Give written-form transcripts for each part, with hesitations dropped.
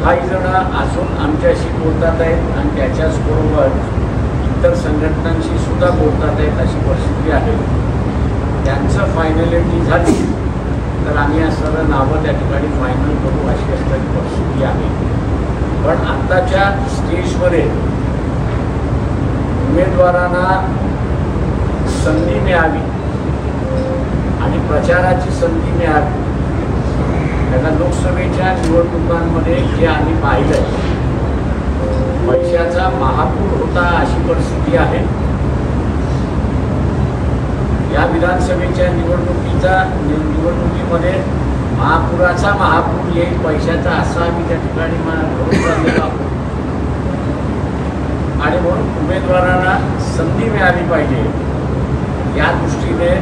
काही जण अजून आमच्याशी बोलतात आहेत आणि त्याच्याचबरोबर इतर संघटनांशी सुद्धा बोलतात आहेत अशी परिस्थिती आहे. त्यांचं फायनॅलिटी झाली तर आम्ही असणारं नावं त्या ठिकाणी फायनल करू अशी असणारी परिस्थिती आहे. पण आत्ताच्या स्टेजमध्ये उमेदवारांना संधी मिळावी आणि प्रचाराची संधी मिळावी. त्यांना लोकसभेच्या निवडणुकांमध्ये जे आम्ही पाहिलं पैशाचा महापूर होता अशी परिस्थिती आहे. या विधानसभेच्या निवडणुकीमध्ये महापुराचा महापूर येईल पैशाचा असा आम्ही त्या ठिकाणी ठरवलेला आहोत. आणि म्हणून उमेदवारांना संधी मिळाली पाहिजे या दृष्टीने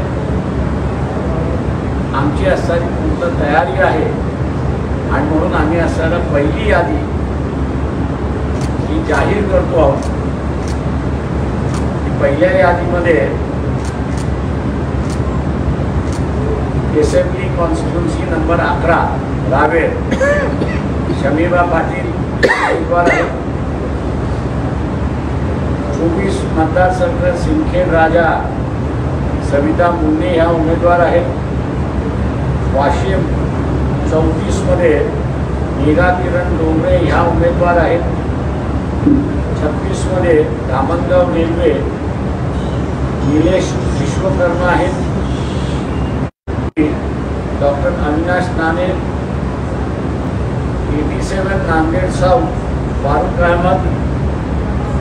आमची असणारी पूर्ण तयारी आहे. आणि म्हणून आम्ही असणारा पहिली यादी ही जाहीर करतो आहोत. पहिल्या यादीमध्ये assembly constituency number 11 Raver Shamibha Patil उमेदवार आहेत. 24 मतदारसंघ सिंदखेड राजा सविता मुन्ने ह्या उमेदवार आहेत. वाशिम 34 मध्ये मेघा किरण डोंगरे ह्या उमेदवार आहेत. 36 मध्ये धामणगाव रेल्वे निलेश विश्वकर्मा आहेत. डॉक्टर अविनाश नाणे 87 नांदेड साऊथ फारुख अहमद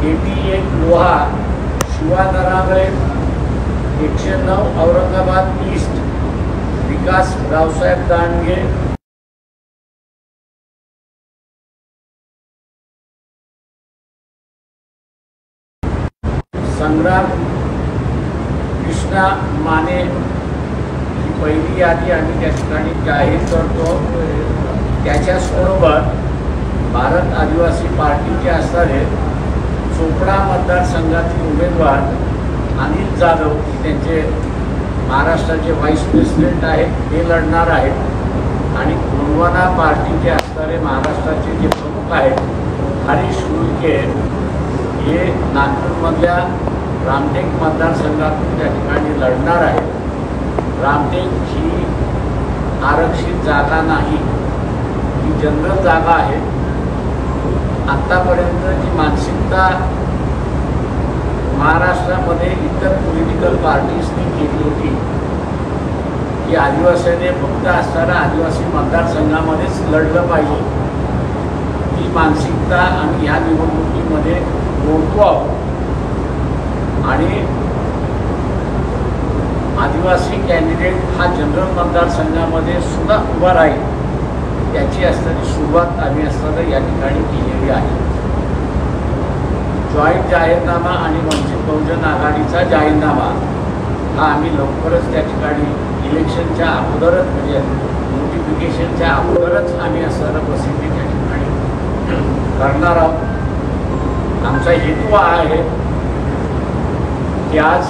88 लोहा शिवा नरावळे 109 औरंगाबाद ईस्ट विकास रावसाहेब दांडगे संग्राम कृष्णा माने ही पहिली यादी आम्ही त्या ठिकाणी जाहीर करतो. त्याच्याचबरोबर भारत आदिवासी पार्टीचे असणारे चोपडा मतदारसंघातील उमेदवार अनिल जाधव त्यांचे महाराष्ट्राचे व्हाईस प्रेसिडेंट आहेत ते लढणार आहेत. आणि गोंडवाना पार्टीचे असणारे महाराष्ट्राचे जे प्रमुख आहेत हरीश उईके हे नागपूरमधल्या रामटेक मतदारसंघातून त्या ठिकाणी लढणार आहेत. रामटेक ही आरक्षित जागा नाही, ही जनरल जागा आहे. आत्तापर्यंत जी मानसिकता महाराष्ट्रामध्ये इतर पॉलिटिकल पार्टीजनी केली होती की आदिवासीने फक्त असणाऱ्या आदिवासी मतदारसंघामध्येच लढलं पाहिजे, ती मानसिकता आम्ही ह्या निवडणुकीमध्ये मोडतो आहोत. आणि आदिवासी कॅन्डिडेट हा जनरल मतदारसंघामध्ये सुद्धा उभा राहील याची असणारी सुरुवात आम्ही असताना या ठिकाणी केलेली आहे. जॉईंट जाहीरनामा आणि वंचित बहुजन आघाडीचा जाहीरनामा हा आम्ही लवकरच त्या ठिकाणी इलेक्शनच्या अगोदरच म्हणजे नोटिफिकेशनच्या अगोदरच आम्ही असणारा प्रसिद्धी त्या ठिकाणी करणार आहोत. आमचा हेतू हा आहे की आज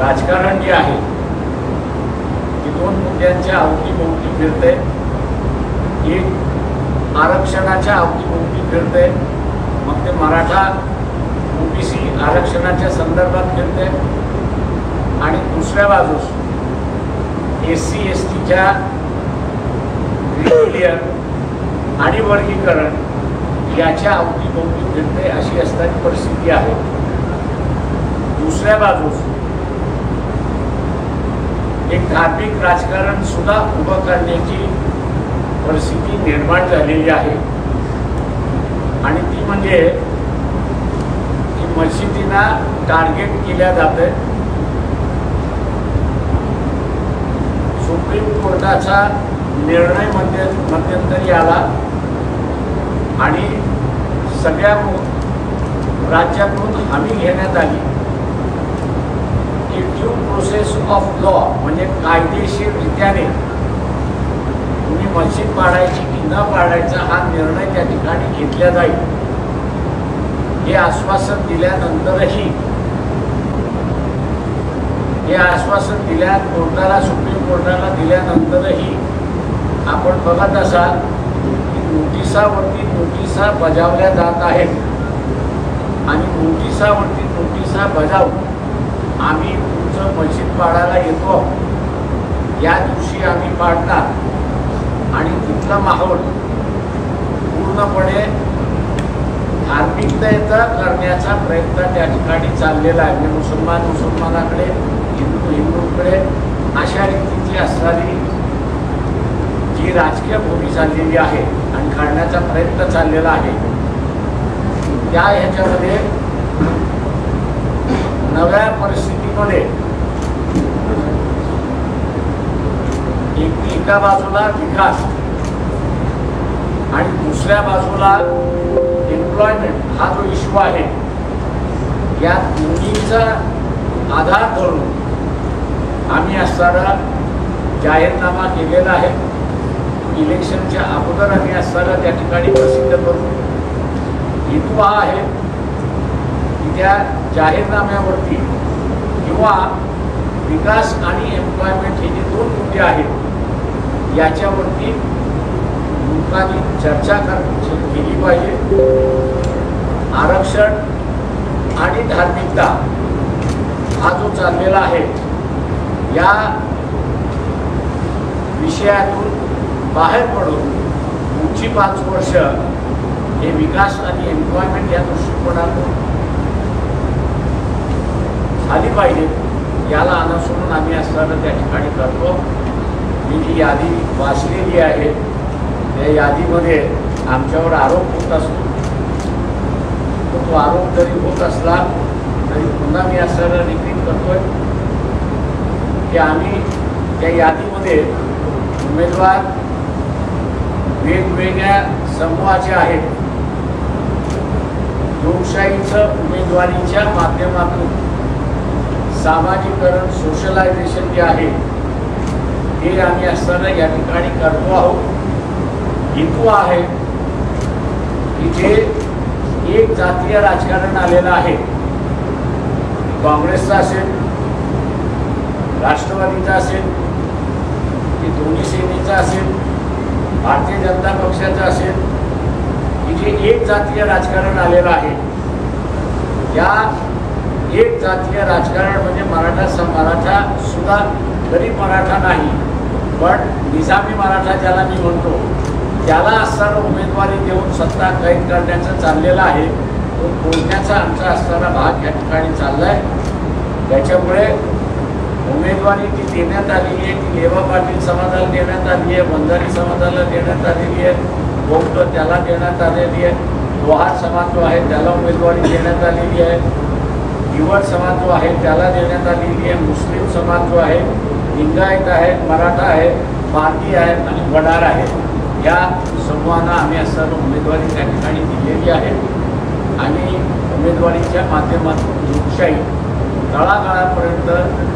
राजकारण जे आहे ते दोन मुद्द्यांच्या अवतीभोवती फिरते. एक आरक्षणाच्या अवतीभोवती फिरते, मग ते मराठा OBC आरक्षणाच्या संदर्भात फिरते. आणि दुसऱ्या बाजूस SC STच्या रिलिजन आणि वर्गीकरण याच्या अवतीभोवती फिरते अशी असणारी परिस्थिती आहे. दुसऱ्या बाजूस एक धार्मिक राजकारण सुद्धा उभं करण्याची परिस्थिती निर्माण झालेली आहे. आणि ती म्हणजे की मशिदींना टार्गेट केल्या जाते. सुप्रीम कोर्टाचा निर्णय मध्यंतरी आला आणि सगळ्या राज्यातून हमी घेण्यात आली की ड्यू प्रोसेस ऑफ लॉ म्हणजे कायदेशीररित्याने तुम्ही मस्जिद पाडायची की न पाडायचा हा निर्णय त्या ठिकाणी घेतला जाईल. हे आश्वासन दिल्यानंतरही कोर्टाला सुप्रीम कोर्टाला दिल्यानंतरही आपण बघत असाल की नोटीस नोटिसावरती नोटिसा बजावल्या जात आहेत आणि नोटिसावरती नोटिसा बजावून आम्ही तुमचं मशीद पाडायला येतो, या दिवशी आम्ही पाडणार आणि तिथला माहोल पूर्णपणे धार्मिकतेचा करण्याचा प्रयत्न त्या ठिकाणी चाललेला आहे. म्हणजे मुसलमानाकडे, हिंदूकडे अशा रीतीची असणारी जी राजकीय भूमी चाललेली आहे आणि काढण्याचा प्रयत्न चाललेला आहे, त्या ह्याच्यामध्ये नव्या परिस्थितीमध्ये एका बाजूला विकास आणि दुसऱ्या बाजूला एम्प्लॉयमेंट हा जो इश्यू आहे, या दोन्हीचा आधार धरून आम्ही असणारा जाहीरनामा केलेला आहे. इलेक्शनच्या अगोदर आम्ही असताना त्या ठिकाणी प्रसिद्ध करू. हेतू हा आहे की त्या जाहीरनाम्यावरती किंवा विकास आणि एम्प्लॉयमेंट हे जे दोन मुद्दे आहेत याच्यावरती लोकांनी चर्चा केली पाहिजे. आरक्षण आणि धार्मिकता हा जो चाललेला आहे, या विषयातून बाहेर पडून पुढची 5 वर्ष हे विकास आणि एम्प्लॉयमेंट या दृष्टिकोनातून झाली पाहिजे, याला अनुसरून आम्ही असताना त्या ठिकाणी करतो. मी जी यादी वाचलेली आहे त्या यादीमध्ये आमच्यावर आरोप होत असतो. तो आरोप जरी होत असला तरी पुन्हा मी असताना रिपीट करतोय की आम्ही त्या यादीमध्ये उमेदवार वेगवेगळ्या समूहाचे आहेत. लोकशाहीचं उमेदवारीच्या माध्यमातून सामाजिकरण, सोशलायझेशन जे आहे ते आम्ही असताना या ठिकाणी करतो आहोत. हेतू आहे की जे एक जातीय राजकारण आलेलं आहे, काँग्रेसचं असेल, राष्ट्रवादीचा असेल, की दोन्ही सेनेचा असेल, भारतीय जनता पक्षाचं असेल, की जे एक जातीय राजकारण आलेलं आहे, या एक जातीय राजकारण म्हणजे मराठा सुद्धा गरीब मराठा नाही, पण निजामी मराठा ज्याला मी म्हणतो, त्याला असताना उमेदवारी देऊन सत्ता कैद करण्याचं चाललेलं आहे. तो बोलण्याचा आमचा असताना भाग या ठिकाणी चालला आहे. त्याच्यामुळे उमेदवारी जी देण्यात आलेली आहे ती लेवा पाटील समाजाला देण्यात आली आहे, बंजारी समाजाला देण्यात आलेली आहे, बौद्ध त्याला देण्यात आलेली आहे, लोहार समाज जो आहे त्याला उमेदवारी देण्यात आलेली आहे, युवक समाज जो आहे त्याला देण्यात आलेली आहे, मुस्लिम समाज जो आहे, लिंगायत आहे, मराठा आहे, मारकी आहे आणि वडार आहे, या समूहांना आम्ही असताना उमेदवारी त्या ठिकाणी दिलेली आहे. आणि उमेदवारीच्या माध्यमातून लोकशाही तळागाळापर्यंत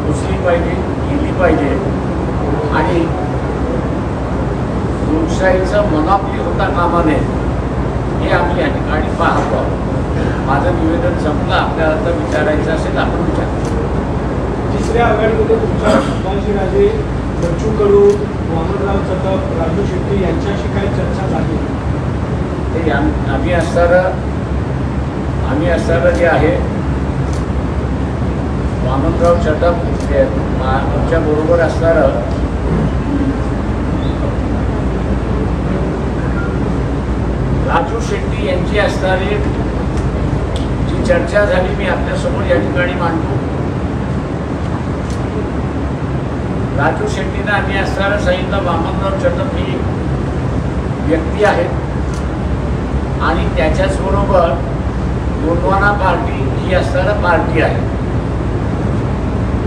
घुसली पाहिजे, गेली पाहिजे आणि लोकशाहीचं मनापली होता कामा नये, हे आम्ही या ठिकाणी पाहतो आहोत. माझं निवेदन संपलं. आपल्याला तर विचारायचं असेल आपण विचार. तिसऱ्या आघाडीमध्ये तुमच्या सुभाषराजे, बच्चू कडू, वामनराव चटप, राजू शेट्टी यांच्याशी काही चर्चा झाली? ते आम्ही असताना जे आहे वामनराव चटप आमच्या बरोबर असणारं राजू शेट्टी यांची असणारी जी चर्चा झाली मी आपल्यासमोर या ठिकाणी मांडतो. राजू शेट्टीनं आम्ही असताना सांगितलं वामनराव चटप ही व्यक्ती आहेत आणि त्याच्याचबरोबर गोंडवाना पार्टी ही असणारा पार्टी आहे.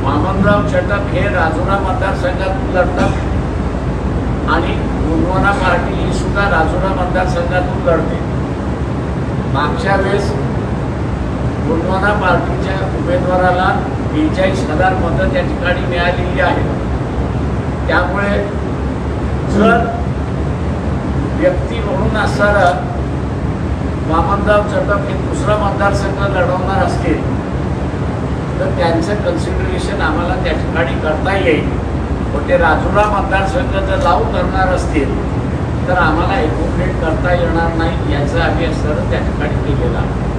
वामनराव चटप हे राजुरा मतदारसंघातून लढतात आणि गोंडवाना पार्टी ही सुद्धा राजुरा मतदारसंघातून लढते. मागच्या वेळेस गोंडवाना पार्टीच्या उमेदवाराला 42,000 मतं त्या ठिकाणी मिळालेली आहेत. त्यामुळे जर व्यक्ती म्हणून असणारा वामनराव चटप हे दुसरा मतदारसंघ लढवणार असतील तर त्यांचं कन्सिडरेशन आम्हाला त्या ठिकाणी करता येईल. पण ते राजुरा मतदारसंघ जर लावून धरणार असतील तर आम्हाला एकोपरेट करता येणार नाही याचा आम्ही असं त्या ठिकाणी केलेला आहे.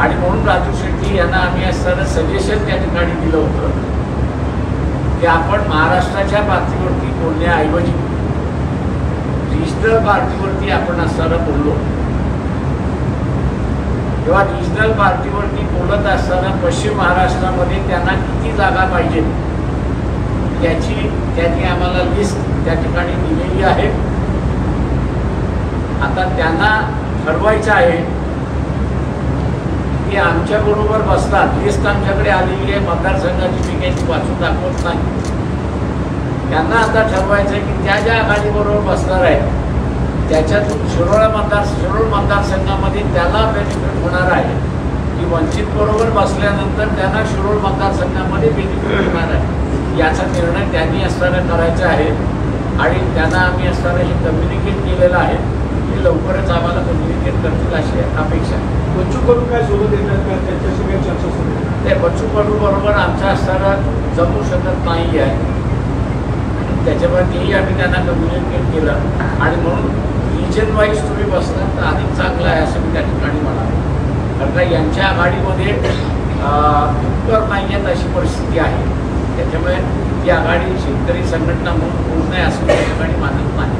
आणि म्हणून राजू शेट्टी यांना आम्ही असं सजेशन त्या ठिकाणी दिलं होतं की आपण महाराष्ट्राच्या पातळीवरती बोलण्याऐवजी रिजनल पार्टीवरती आपण असताना बोललो. तेव्हा रिजनल पार्टीवरती बोलत असताना पश्चिम महाराष्ट्रामध्ये त्यांना किती जागा पाहिजे याची त्यांनी आम्हाला लिस्ट त्या ठिकाणी दिलेली आहे. आता त्यांना ठरवायचं आहे की आमच्याबरोबर बसतात. लिस्ट आमच्याकडे आलेली आहे मतदारसंघाची, मी काही वाचून दाखवत नाही. त्यांना आता ठरवायचं आहे की त्या ज्या आघाडीबरोबर बसणार आहेत त्याच्यातून शिरोळ मतदारसंघामध्ये त्याला बेनिफिट होणार आहे की वंचितबरोबर बसल्यानंतर त्यांना शिरोळ मतदारसंघामध्ये बेनिफिट होणार आहे याचा निर्णय त्यांनी असताना करायचा आहे. आणि त्यांना आम्ही असताना हे कम्युनिकेट केलेलं आहे की लवकरच आम्हाला कम्युनिकेट करतील अशी अपेक्षा आहे. बच्चू कडू काय सोबत येतात का, त्यांच्याशी काही चर्चा सुरू आहे? ते बच्चू कडू बरोबर आमच्या असताना जमू शकत नाही आहे, त्याच्यावरतीही आम्ही त्यांना कम्युनिकेट केलं. आणि म्हणून रिजन वाईज तुम्ही बसला तर अधिक चांगलं आहे असं मी त्या ठिकाणी म्हणालो. कारण का यांच्या आघाडीमध्ये उत्तर नाही आहेत अशी परिस्थिती आहे. त्याच्यामुळे ही आघाडी शेतकरी संघटना म्हणून पूर्ण आहे असं त्या ठिकाणी मानत नाही.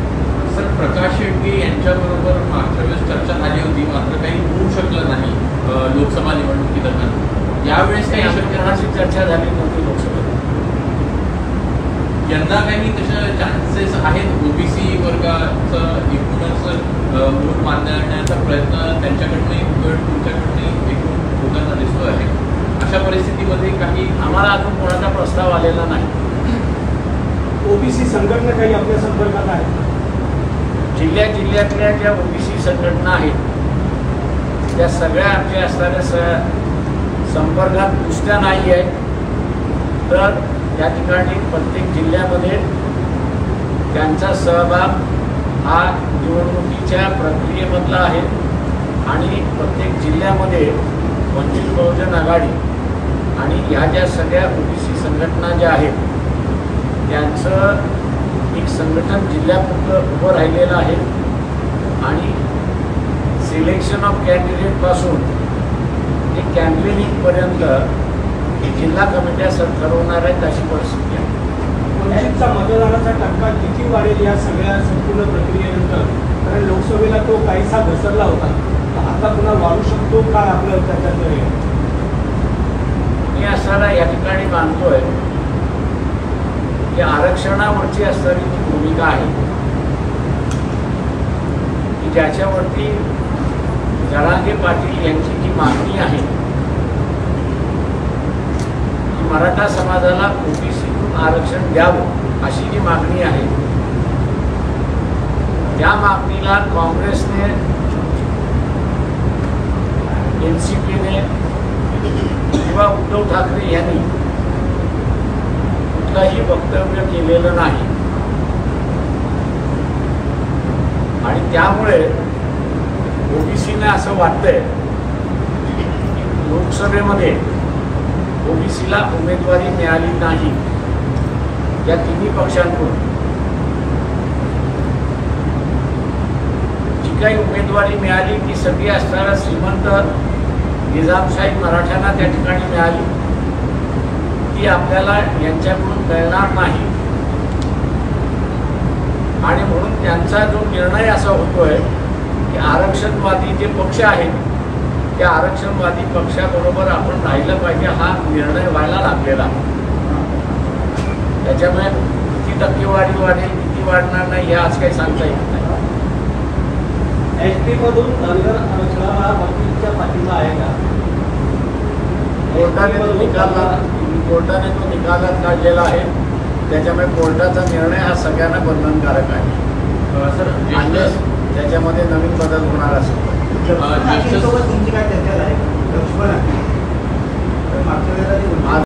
सर, प्रकाश शेट्टी यांच्याबरोबर मागच्या वेळेस चर्चा झाली होती, मात्र काही होऊ शकलं नाही लोकसभा निवडणुकीदरम्यान. यावेळेस काही कोणाशी चर्चा झाली नव्हती लोकसभेत. यंदा काही तशा चान्सेस आहेत ओबीसी वर्गाचं एकूणच वोट मानण्याचा प्रयत्न त्यांच्याकडनंही तुमच्याकडनंही एकूण होताना दिसतो आहे. अशा परिस्थितीमध्ये काही आम्हाला अजून कोणाचा प्रस्ताव आलेला नाही. ओबीसी संघटना काही आपल्या संपर्कात आहे? जिल्ह्यातल्या ज्या ओबीसी संघटना आहेत त्या सगळ्या आमच्या असणाऱ्या संपर्कात नुसत्या नाही आहेत, तर त्या ठिकाणी प्रत्येक जिल्ह्यामध्ये त्यांचा सहभाग हा निवडणुकीच्या प्रक्रियेमधला आहे. आणि प्रत्येक जिल्ह्यामध्ये वंचित बहुजन आघाडी आणि ह्या ज्या सगळ्या ओबीसी संघटना ज्या आहेत त्यांचं एक संघटन जिल्ह्यापुरतं उभं राहिलेलं आहे. आणि सिलेक्शन ऑफ कॅन्डिडेटपासून ते कॅम्पेनिंगपर्यंत जिल्हा कमिट्या ठरवणार आहेत अशी परिस्थिती आहे. वंचितचा मतदानाचा टक्का किती वाढेल या सगळ्या संपूर्ण प्रक्रियेनंतर? कारण लोकसभेला तो काहीसा घसरला होता, आता पुन्हा वाढू शकतो का आपलं त्याच्यात? मी असताना या ठिकाणी मानतोय की आरक्षणावरची असणारी जी भूमिका आहे की ज्याच्यावरती जरांगे पाटील यांची जी मागणी आहे की मराठा समाजाला ओबीसीतून आरक्षण द्यावं अशी जी मागणी आहे त्या मागणीला काँग्रेसने, एनसीपीने किंवा उद्धव ठाकरे यांनी कुठलंही वक्तव्य केलेलं नाही. आणि त्यामुळे ओबीसीने असं वाटतंय की लोकसभेमध्ये ओबीसीला उमेदवारी मिळाली नाही या तिन्ही पक्षांकडून. जी काही उमेदवारी मिळाली ती सगळी असणारा श्रीमंत निजामशाही मराठ्यांना त्या ठिकाणी मिळाली, ती आपल्याला यांच्याकडून मिळणार नाही. आणि म्हणून त्यांचा जो निर्णय असा होतोय की आरक्षणवादी जे पक्ष आहेत त्या आरक्षणवादी पक्षाबरोबर आपण राहिलं पाहिजे हा निर्णय व्हायला लागलेला. त्याच्यामुळे किती टक्केवारी वाढेल किती वाढणार नाही हे आज काही सांगता येत नाही. एसटी-मधून धनगर आरक्षणाला वकीलच्या पाठिंबा आहे का? कोर्टाने तो निकालात काढलेला आहे. त्याच्यामुळे कोर्टाचा निर्णय हा सगळ्यांना बंधनकारक आहे. सर, त्याच्यामध्ये नवीन बदल होणार असेल तुमची काय चर्चा आहे? लक्ष्मण